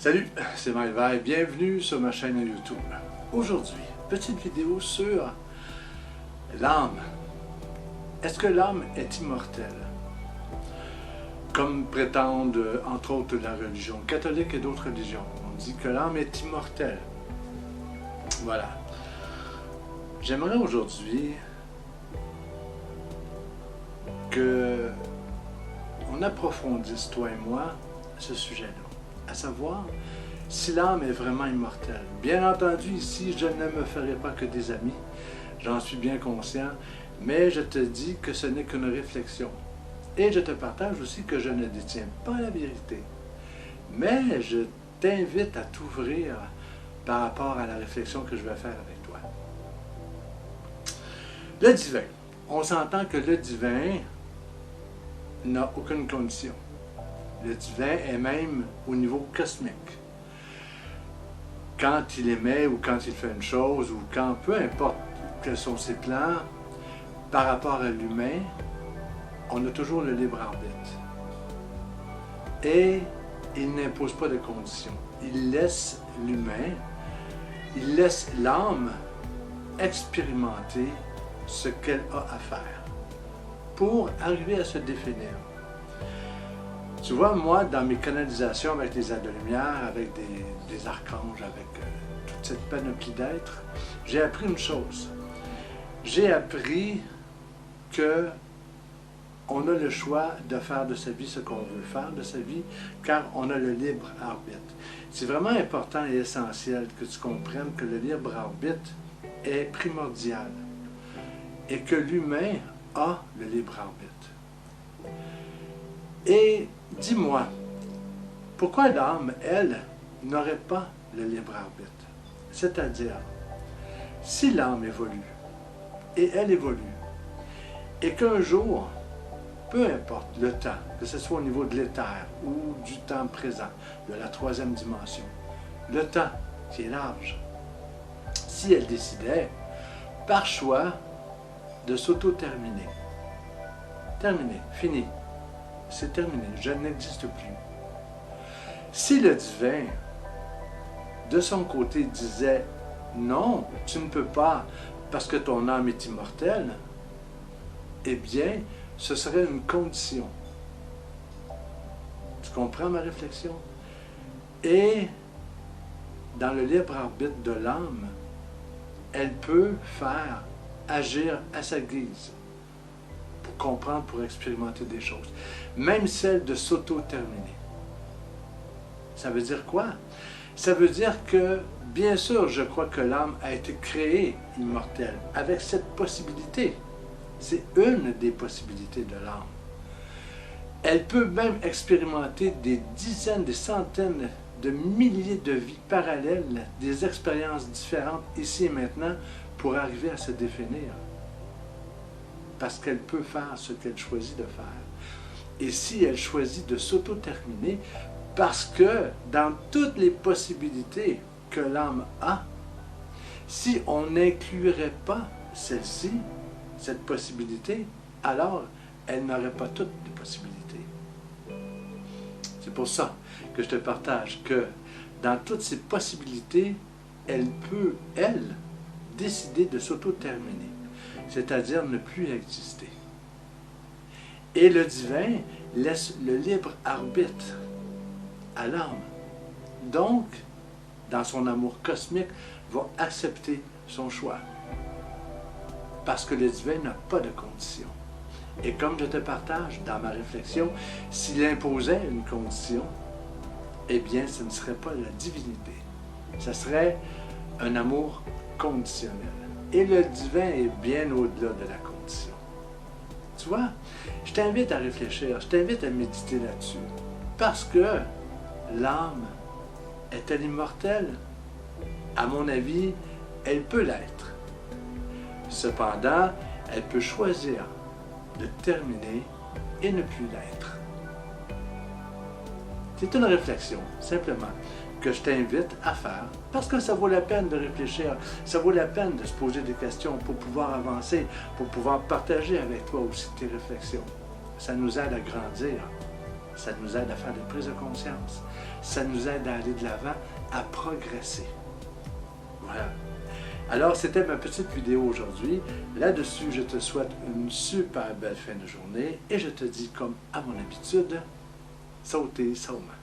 Salut, c'est Maël, bienvenue sur ma chaîne YouTube. Aujourd'hui, petite vidéo sur l'âme. Est-ce que l'âme est immortelle? Comme prétendent entre autres la religion catholique et d'autres religions. On dit que l'âme est immortelle. Voilà. J'aimerais aujourd'hui que on approfondisse, toi et moi, ce sujet-là, à savoir si l'âme est vraiment immortelle. Bien entendu, ici, je ne me ferai pas que des amis, j'en suis bien conscient, mais je te dis que ce n'est qu'une réflexion. Et je te partage aussi que je ne détiens pas la vérité. Mais je t'invite à t'ouvrir par rapport à la réflexion que je vais faire avec toi. Le divin. On s'entend que le divin n'a aucune condition. Le divin est même au niveau cosmique. Quand il émet ou quand il fait une chose ou quand, peu importe quels sont ses plans, par rapport à l'humain, on a toujours le libre arbitre. Et il n'impose pas de conditions. Il laisse l'humain, il laisse l'âme expérimenter ce qu'elle a à faire pour arriver à se définir. Tu vois, moi, dans mes canalisations avec les aides de lumière, avec des archanges, avec toute cette panoplie d'êtres, j'ai appris une chose. J'ai appris que on a le choix de faire de sa vie ce qu'on veut faire de sa vie, car on a le libre arbitre. C'est vraiment important et essentiel que tu comprennes que le libre arbitre est primordial et que l'humain a le libre arbitre. Et dis-moi, pourquoi l'âme, elle, n'aurait pas le libre arbitre? C'est-à-dire, si l'âme évolue, et elle évolue, et qu'un jour, peu importe le temps, que ce soit au niveau de l'éther ou du temps présent, de la troisième dimension, le temps qui est large, si elle décidait, par choix, de s'auto-terminer, terminé, fini, c'est terminé, je n'existe plus. Si le divin, de son côté, disait « Non, tu ne peux pas parce que ton âme est immortelle », eh bien, ce serait une condition. Tu comprends ma réflexion? Et dans le libre arbitre de l'âme, elle peut faire agir à sa guise pour comprendre, pour expérimenter des choses. Même celle de s'auto-terminer. Ça veut dire quoi? Ça veut dire que, bien sûr, je crois que l'âme a été créée immortelle, avec cette possibilité. C'est une des possibilités de l'âme. Elle peut même expérimenter des dizaines, des centaines de milliers de vies parallèles, des expériences différentes ici et maintenant pour arriver à se définir. Parce qu'elle peut faire ce qu'elle choisit de faire. Et si elle choisit de s'auto-terminer, parce que dans toutes les possibilités que l'âme a, si on n'inclurait pas celle-ci, cette possibilité, alors elle n'aurait pas toutes les possibilités. C'est pour ça que je te partage que dans toutes ces possibilités, elle peut, elle, décider de s'auto-terminer, c'est-à-dire ne plus exister. Et le divin laisse le libre arbitre à l'âme. Donc, dans son amour cosmique, va accepter son choix. Parce que le divin n'a pas de condition. Et comme je te partage dans ma réflexion, s'il imposait une condition, eh bien, ce ne serait pas la divinité. Ce serait un amour conditionnel. Et le divin est bien au-delà de la condition. Tu vois, je t'invite à réfléchir, je t'invite à méditer là-dessus. Parce que l'âme est-elle immortelle? À mon avis, elle peut l'être. Cependant, elle peut choisir de terminer et ne plus l'être. C'est une réflexion, simplement, que je t'invite à faire, parce que ça vaut la peine de réfléchir, ça vaut la peine de se poser des questions pour pouvoir avancer, pour pouvoir partager avec toi aussi tes réflexions. Ça nous aide à grandir, ça nous aide à faire des prises de conscience, ça nous aide à aller de l'avant, à progresser. Voilà. Alors, c'était ma petite vidéo aujourd'hui. Là-dessus, je te souhaite une super belle fin de journée et je te dis, comme à mon habitude, sautez, sautement.